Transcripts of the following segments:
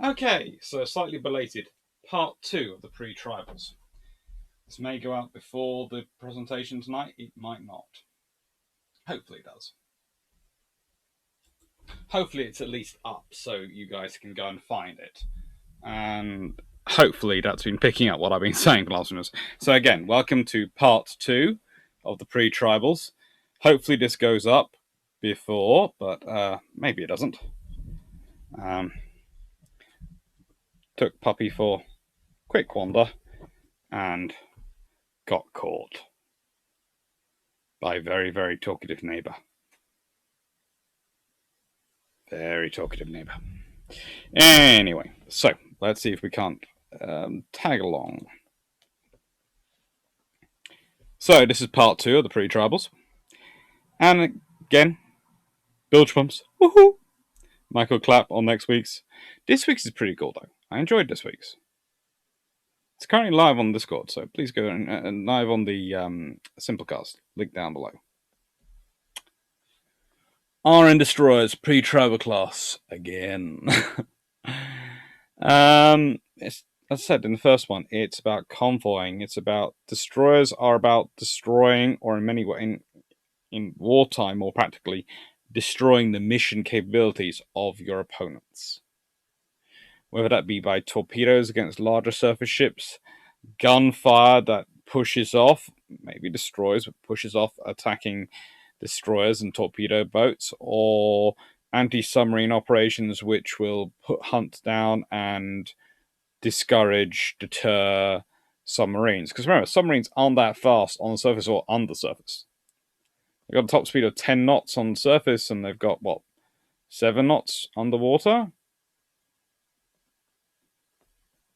Okay, so slightly belated part 2 of the pre-tribals. This may go out before the presentation tonight, it might not. Hopefully it does. Hopefully it's at least up so you guys can go and find it. And hopefully that's been picking up what I've been saying for the last minute. So again, welcome to part 2 of the pre-tribals. Hopefully this goes up before, but maybe it doesn't. Took Puppy for quick wander and got caught by a very, very talkative neighbour. Very talkative neighbour. Anyway, so let's see if we can't tag along. So this is part 2 of the pre-tribals. And again, bilge pumps. Woohoo! Michael clap on next week's. This week's is pretty cool though. I enjoyed this week's. It's currently live on Discord, so please go and live on the Simplecast. Link down below. RN Destroyers pre-tribal class again. As I said in the first one, it's about convoying. It's about destroyers are about destroying, or in many ways, in wartime, more practically, destroying the mission capabilities of your opponents. Whether that be by torpedoes against larger surface ships, gunfire that pushes off, maybe destroys, but pushes off attacking destroyers and torpedo boats, or anti-submarine operations which will hunt down and discourage, deter submarines. Because remember, submarines aren't that fast on the surface or under the surface. They've got a top speed of 10 knots on the surface, and they've got, 7 knots underwater?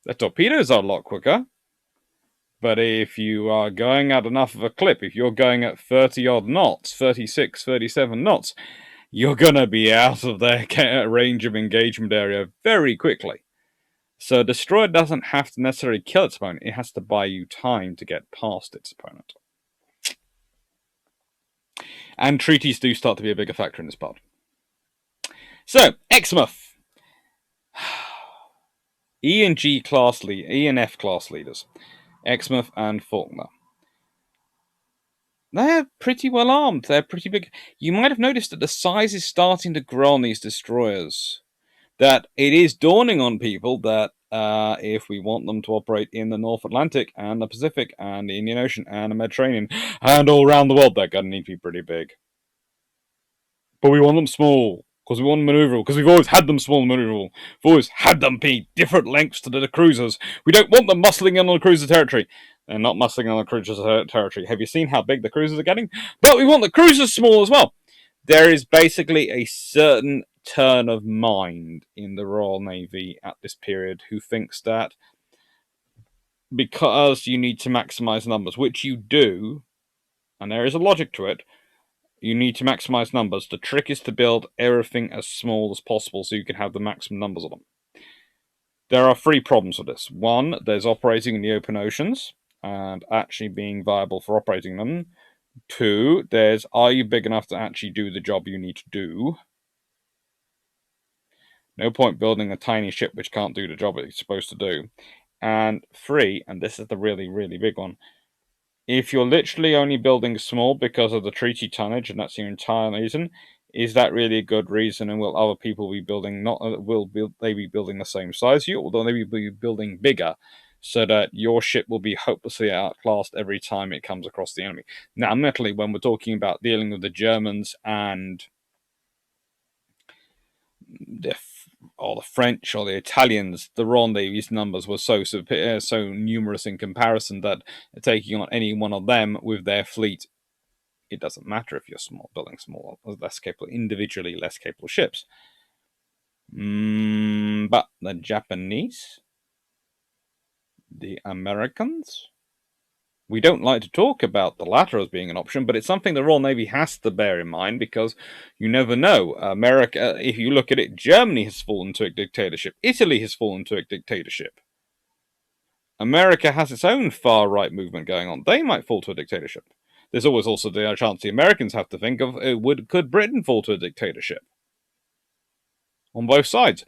The torpedoes are a lot quicker. But if you are going at enough of a clip, if you're going at 30-odd knots, 36, 37 knots, you're going to be out of their range of engagement area very quickly. So a destroyer doesn't have to necessarily kill its opponent. It has to buy you time to get past its opponent. And treaties do start to be a bigger factor in this part. So, Exmouth. E and F class leaders. Exmouth and Faulkner. They're pretty well armed. They're pretty big. You might have noticed that the size is starting to grow on these destroyers. That it is dawning on people that if we want them to operate in the North Atlantic and the Pacific and the Indian Ocean and the Mediterranean and all around the world, they're going to need to be pretty big. But we want them small because we want them maneuverable, because we've always had them small and maneuverable. We've always had them be different lengths to the cruisers. We don't want them muscling in on the cruiser territory. They're not muscling on the cruiser territory. Have you seen how big the cruisers are getting? But we want the cruisers small as well. There is basically a certain turn of mind in the Royal Navy at this period who thinks that because you need to maximize numbers, which you do, and there is a logic to it, you need to maximize numbers. The trick is to build everything as small as possible so you can have the maximum numbers of them. There are 3 problems with this. 1, there's operating in the open oceans and actually being viable for operating them. 2, there's are you big enough to actually do the job you need to do? No point building a tiny ship which can't do the job it's supposed to do. And 3, and this is the really, really big one, if you're literally only building small because of the treaty tonnage, and that's your entire reason, is that really a good reason? And will other people be building they be building the same size as you, or will they be building bigger, so that your ship will be hopelessly outclassed every time it comes across the enemy? Now, admittedly, when we're talking about dealing with the Germans and the French or the Italians, the Royal Navy's numbers were so numerous in comparison that taking on any one of them with their fleet, it doesn't matter if you're building small, individually less capable ships. But the Japanese, the Americans, we don't like to talk about the latter as being an option, but it's something the Royal Navy has to bear in mind, because you never know. America, if you look at it, Germany has fallen to a dictatorship. Italy has fallen to a dictatorship. America has its own far-right movement going on. They might fall to a dictatorship. There's always also the chance the Americans have to think of, could Britain fall to a dictatorship? on both sides.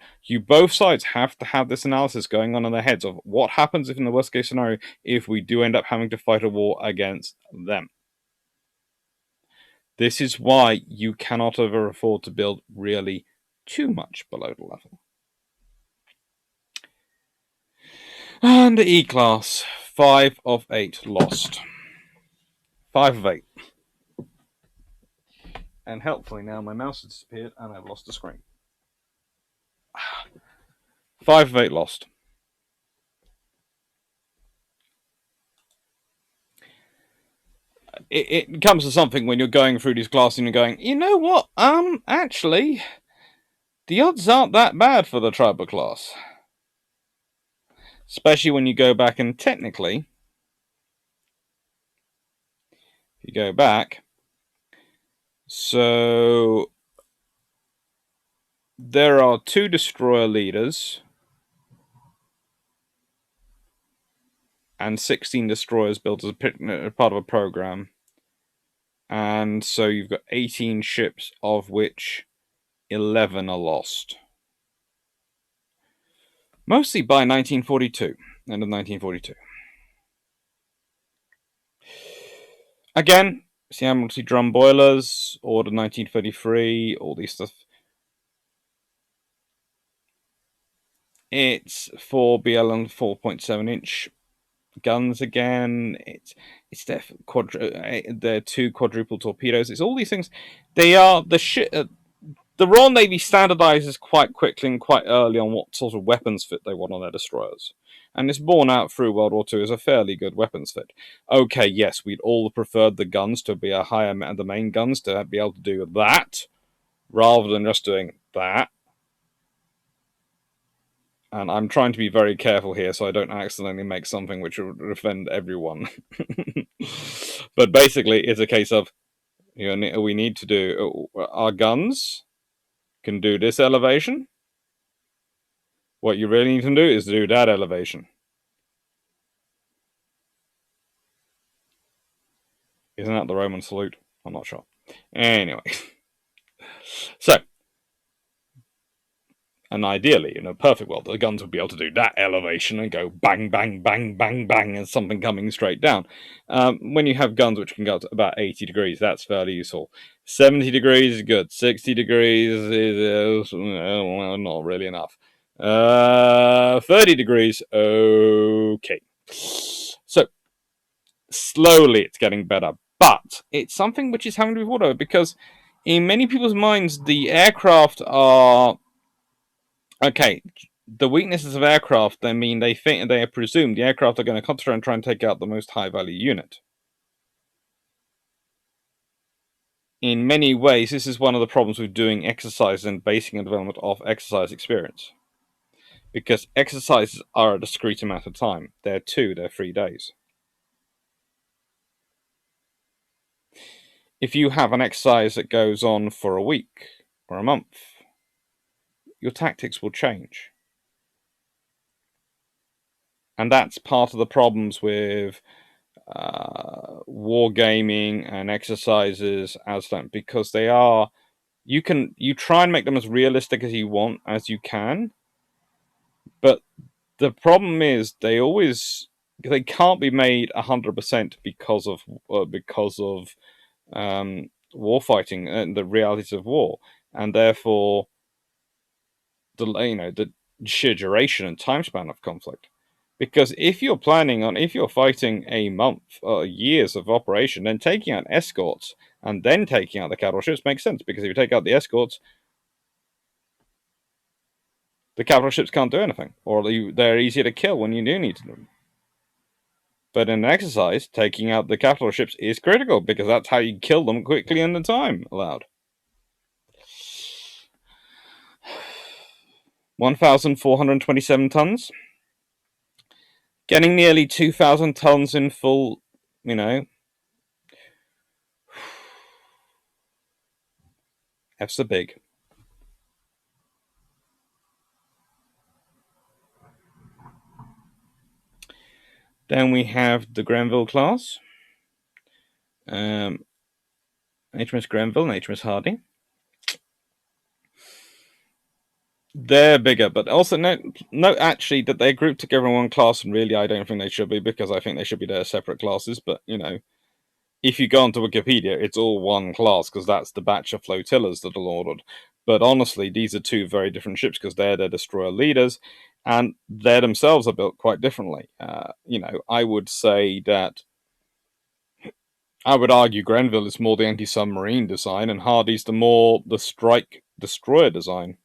Both sides have to have this analysis going on in their heads of what happens if, in the worst case scenario, if we do end up having to fight a war against them. This is why you cannot ever afford to build really too much below the level. And E-Class, 5 of 8 lost. 5 of 8. And helpfully now my mouse has disappeared and I've lost the screen. 5 of 8 lost. It comes to something when you're going through these classes and you're going, you know what? Actually, the odds aren't that bad for the tribal class. Especially when you go back and technically, if you go back, so there are 2 destroyer leaders and 16 destroyers built as a part of a program. And so you've got 18 ships, of which 11 are lost. Mostly by 1942, end of 1942. Again, it's the Admiralty drum boilers, order 1933, all these stuff. It's 4 BL and 4.7-inch guns again. It's they're 2 quadruple torpedoes. It's all these things. They are the Royal Navy standardizes quite quickly and quite early on what sort of weapons fit they want on their destroyers. And it's borne out through World War II as a fairly good weapons fit. Okay, yes, we'd all preferred the guns to be a higher, the main guns to be able to do that, rather than just doing that. And I'm trying to be very careful here so I don't accidentally make something which would offend everyone. But basically, it's a case of, we need to do, our guns can do this elevation. What you really need to do is do that elevation. Isn't that the Roman salute? I'm not sure. Anyway. So, and ideally, in a perfect world, the guns would be able to do that elevation and go bang, bang, bang, bang, bang, and something coming straight down. When you have guns which can go to about 80 degrees, that's fairly useful. 70 degrees is good. 60 degrees is not really enough. 30 degrees, okay. So, slowly it's getting better. But it's something which is having to be thought of, because in many people's minds, the aircraft are... Okay, the weaknesses of aircraft then mean they presume the aircraft are going to concentrate and try and take out the most high-value unit. In many ways, this is one of the problems with doing exercises and basing the development of exercise experience. Because exercises are a discrete amount of time. They're 3 days. If you have an exercise that goes on for a week or a month, your tactics will change. And that's part of the problems with wargaming and exercises as that, because they are... You try and make them as realistic as you want, as you can, but the problem is they can't be made 100% because of war fighting and the realities of war, and therefore the sheer duration and time span of conflict. Because if you're fighting a month or years of operation, then taking out escorts and then taking out the capital ships makes sense, because if you take out the escorts, the capital ships can't do anything, or they're easier to kill when you do need to do them. But in an exercise, taking out the capital ships is critical, because that's how you kill them quickly in the time allowed. 1,427 tons. Getting nearly 2,000 tons in full, F's are big. Then we have the Grenville class. HMS Grenville and HMS Hardy. They're bigger, but also note actually that they're grouped together in one class, and really I don't think they should be, because I think they should be their separate classes. But if you go onto Wikipedia, it's all one class because that's the batch of flotillas that are ordered. But honestly, these are two very different ships because they're their destroyer leaders, and they themselves are built quite differently. I would say that I would argue Grenville is more the anti-submarine design, and Hardy's the strike destroyer design.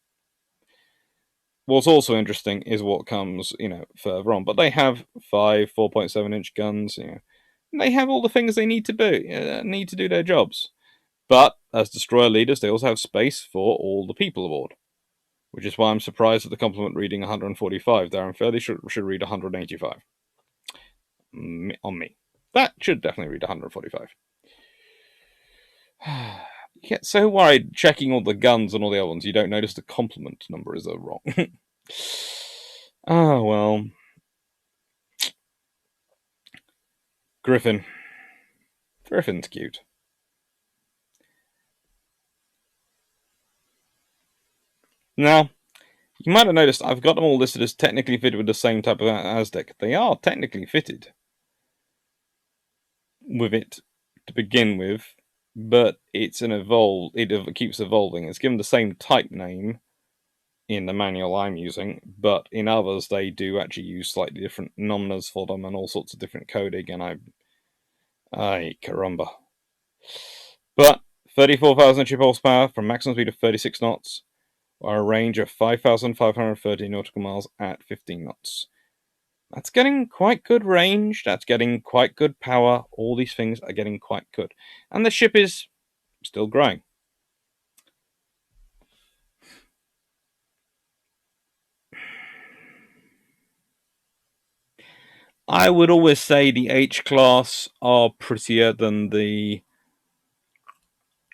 What's also interesting is what comes, further on. But they have 4.7-inch guns. And they have all the things they need to do their jobs. But as destroyer leaders, they also have space for all the people aboard, which is why I'm surprised at the complement reading 145. Darren Fairley should read 185 on me. That should definitely read 145. You get so worried checking all the guns and all the other ones, you don't notice the complement number is wrong. Oh, well. Griffin. Griffin's cute. Now, you might have noticed I've got them all listed as technically fitted with the same type of Aztec. They are technically fitted with it to begin with, but it keeps evolving. It's given the same type name in the manual I'm using, but in others they do actually use slightly different nominals for them and all sorts of different coding, and ay caramba. But 34,000 ship horsepower from maximum speed of 36 knots, or a range of 5,530 nautical miles at 15 knots. That's getting quite good range, that's getting quite good power, all these things are getting quite good. And the ship is still growing. I would always say the H class are prettier than the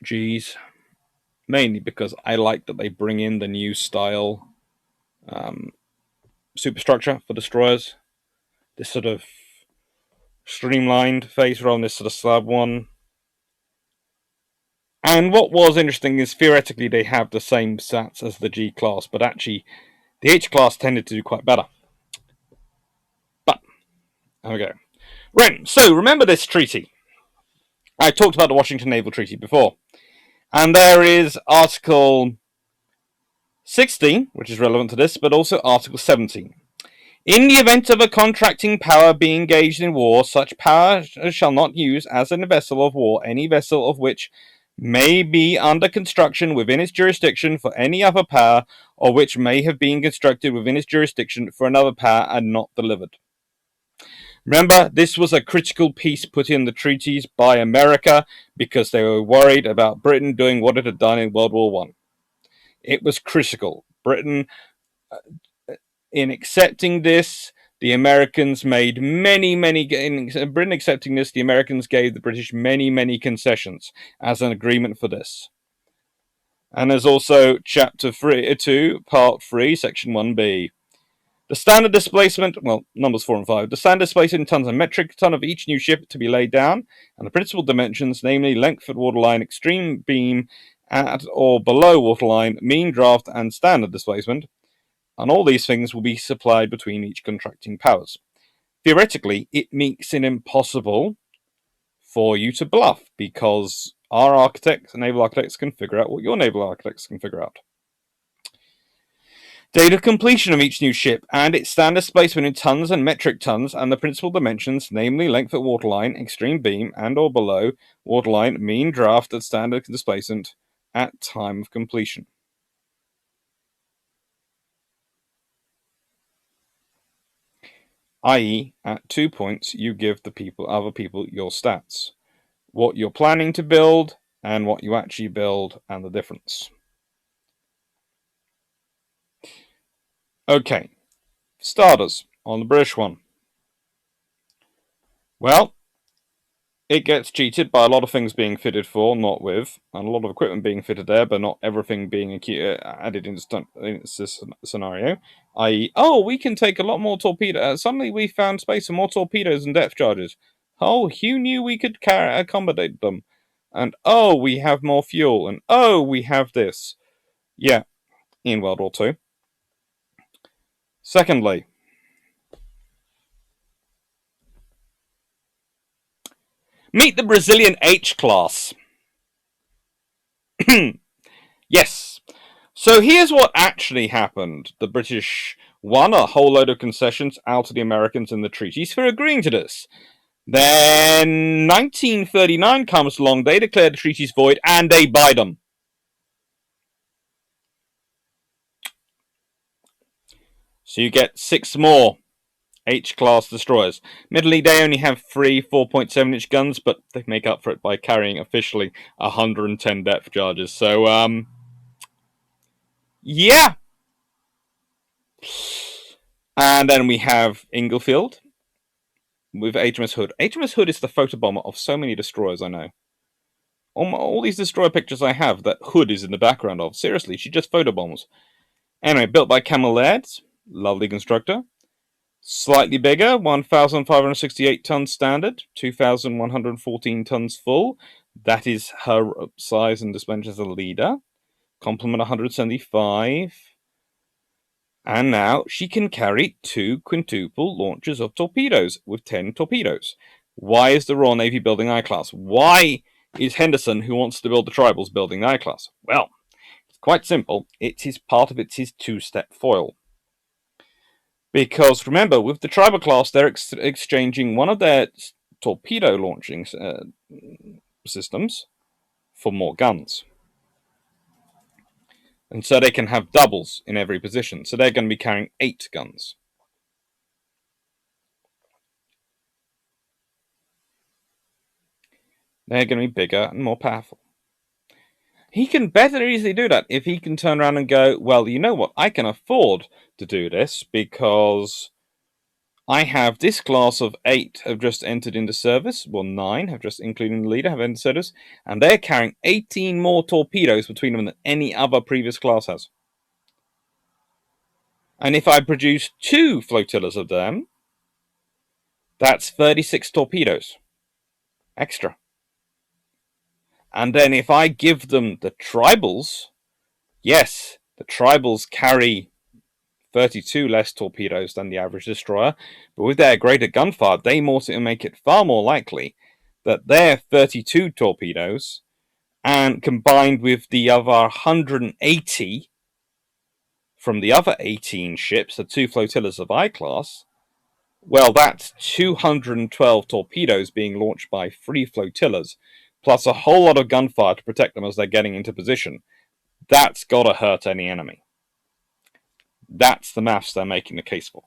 Gs, mainly because I like that they bring in the new style superstructure for destroyers. This sort of streamlined face rather than this sort of slab one. And what was interesting is theoretically they have the same stats as the G class, but actually the H class tended to do quite better. But there we go. Right, so remember this treaty. I talked about the Washington Naval Treaty before. And there is Article 16, which is relevant to this, but also Article 17. In the event of a contracting power being engaged in war, such power shall not use as a vessel of war any vessel of which may be under construction within its jurisdiction for any other power, or which may have been constructed within its jurisdiction for another power and not delivered. Remember, this was a critical piece put in the treaties by America because they were worried about Britain doing what it had done in World War I. It was critical. Britain, in accepting this, the Americans made in Britain accepting this, the Americans gave the British many concessions as an agreement for this. And there's also Chapter 2, Part 3, Section 1B. The standard displacement, numbers 4 and 5, the standard displacement in tons and metric ton of each new ship to be laid down, and the principal dimensions, namely length at waterline, extreme beam at or below waterline, mean draft, and standard displacement, and all these things will be supplied between each contracting powers. Theoretically, it makes it impossible for you to bluff, because our architects, naval architects, can figure out what your naval architects can figure out. Date of completion of each new ship and its standard displacement in tons and metric tons, and the principal dimensions, namely length at waterline, extreme beam, and or below waterline, mean draft at standard displacement at time of completion. I.e., at 2 points, you give the other people your stats, what you're planning to build, and what you actually build, and the difference. Okay, starters on the British one. Well, it gets cheated by a lot of things being fitted for, not with, and a lot of equipment being fitted there, but not everything being added into this scenario. I.e., we can take a lot more torpedoes. Suddenly we found space for more torpedoes and depth charges. Oh, who knew we could accommodate them? And we have more fuel, and we have this. Yeah, in World War II. Secondly, meet the Brazilian H-class. Yes. So here's what actually happened. The British won a whole load of concessions out to the Americans in the treaties for agreeing to this. Then 1939 comes along, they declare the treaties void, and they buy them. So you get 6 more H-class destroyers. Admittedly, they only have 3 4.7-inch guns, but they make up for it by carrying officially 110 depth charges. So, yeah. And then we have Inglefield with HMS Hood. HMS Hood is the photobomber of so many destroyers I know. All these destroyer pictures I have that Hood is in the background of. Seriously, she just photobombs. Anyway, built by Camel Lairds. Lovely constructor. Slightly bigger, 1,568 tons standard, 2,114 tons full. That is her size and dimensions as a leader. Complement 175. And now she can carry 2 quintuple launchers of torpedoes with 10 torpedoes. Why is the Royal Navy building I-Class? Why is Henderson, who wants to build the Tribals, building the I-Class? Well, it's quite simple. It is part of his two-step foil. Because remember, with the Tribal class, they're exchanging one of their torpedo launching systems for more guns. And so they can have doubles in every position. So they're going to be carrying 8 guns. They're going to be bigger and more powerful. He can better easily do that if he can turn around and go, well, you know what? I can afford to do this because I have this class of 8 have just entered into service. Well, 9 have just, including the leader, have entered service. And they're carrying 18 more torpedoes between them than any other previous class has. And if I produce 2 flotillas of them, that's 36 torpedoes extra. And then if I give them the Tribals, yes, the Tribals carry 32 less torpedoes than the average destroyer, but with their greater gunfire, they make it far more likely that their 32 torpedoes, and combined with the other 180 from the other 18 ships, the 2 flotillas of I-Class, well, that's 212 torpedoes being launched by 3 flotillas, plus a whole lot of gunfire to protect them as they're getting into position. That's gotta hurt any enemy. That's the maths they're making the case for.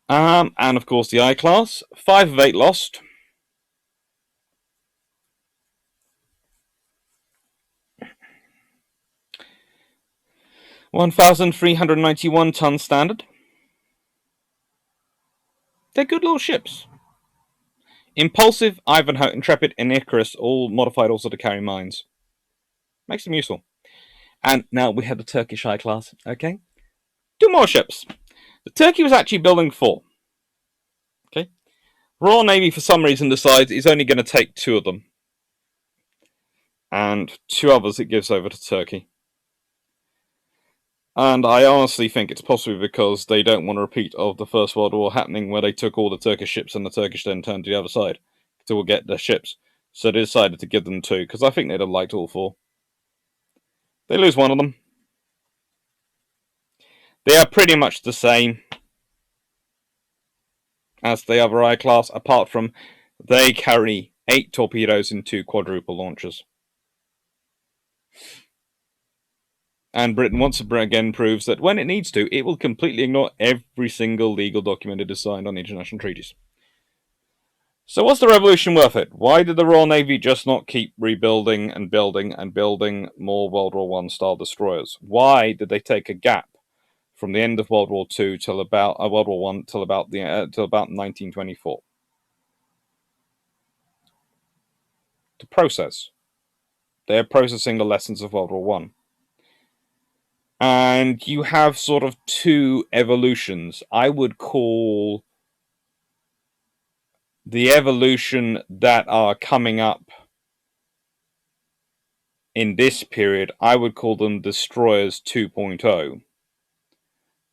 And of course the I-Class, 5 of 8 lost. (1,391 tons standard). They're good little ships. Impulsive, Ivanhoe, Intrepid, and Icarus, all modified also to carry mines. Makes them useful. And now we have the Turkish I-Class, okay? 2 more ships. The Turkey was actually building 4. Okay? Royal Navy, for some reason, decides it's only going to take 2 of them. And 2 others it gives over to Turkey. And I honestly think it's possibly because they don't want a repeat of the First World War happening where they took all the Turkish ships and the Turkish then turned to the other side to get their ships. So they decided to give them 2, because I think they'd have liked all 4. They lose one of them. They are pretty much the same as the other I-Class, apart from they carry 8 torpedoes and 2 quadruple launchers. And Britain once again proves that when it needs to, it will completely ignore every single legal document it has signed on international treaties. So was the revolution worth it? Why did the Royal Navy just not keep rebuilding and building and building more World War I style destroyers? Why did they take a gap from the end of World War II till about World War I till about 1924 to process? They're processing the lessons of World War One, and you have sort of 2 evolutions. I would call the evolution that are coming up in this period, I would call them Destroyers 2.0.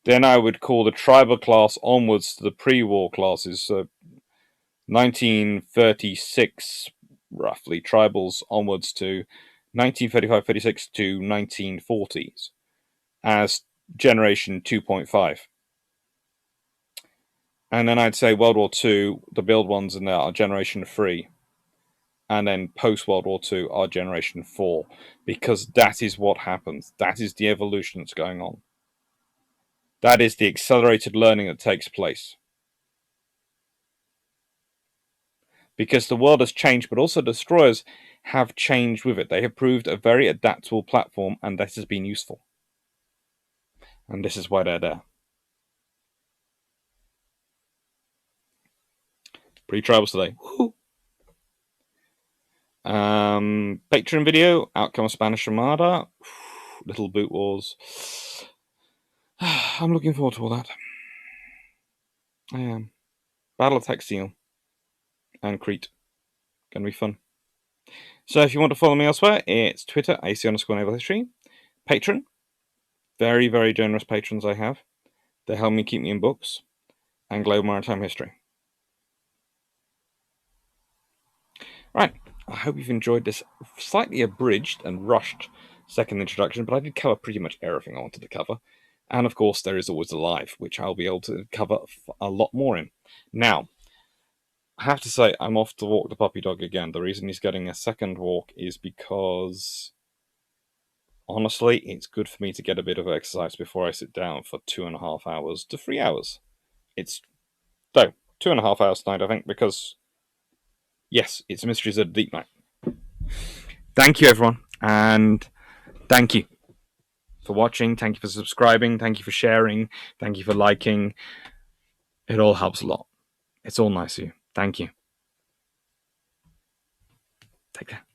Then I would call the tribal class onwards to the pre-war classes. So 1936, roughly, tribals onwards to 1935-36 to 1940s as generation 2.5. And then I'd say World War II, the build ones in there are generation 3. And then post World War II are generation 4. Because that is what happens. That is the evolution that's going on. That is the accelerated learning that takes place. Because the world has changed, but also destroyers have changed with it. They have proved a very adaptable platform, and that has been useful. And this is why they're there. Pre-tribals today. Woo! Patreon video, Outcome of Spanish Armada, Little Boot Wars. I'm looking forward to all that. I am. Battle of Textile and Crete. Gonna be fun. So if you want to follow me elsewhere, it's Twitter, AC_Naval History. Patreon. Very, very generous patrons I have. They help me keep me in books. And Global Maritime History. Right. I hope you've enjoyed this slightly abridged and rushed second introduction, but I did cover pretty much everything I wanted to cover. And of course, there is always the live, which I'll be able to cover a lot more in. Now, I have to say, I'm off to walk the puppy dog again. The reason he's getting a second walk is because, honestly, it's good for me to get a bit of exercise before I sit down for 2.5 hours to 3 hours. It's, though, 2.5 hours tonight, I think, because, yes, it's Mysteries of the Deep Night. Thank you, everyone, and thank you for watching. Thank you for subscribing. Thank you for sharing. Thank you for liking. It all helps a lot. It's all nice of you. Thank you. Take care.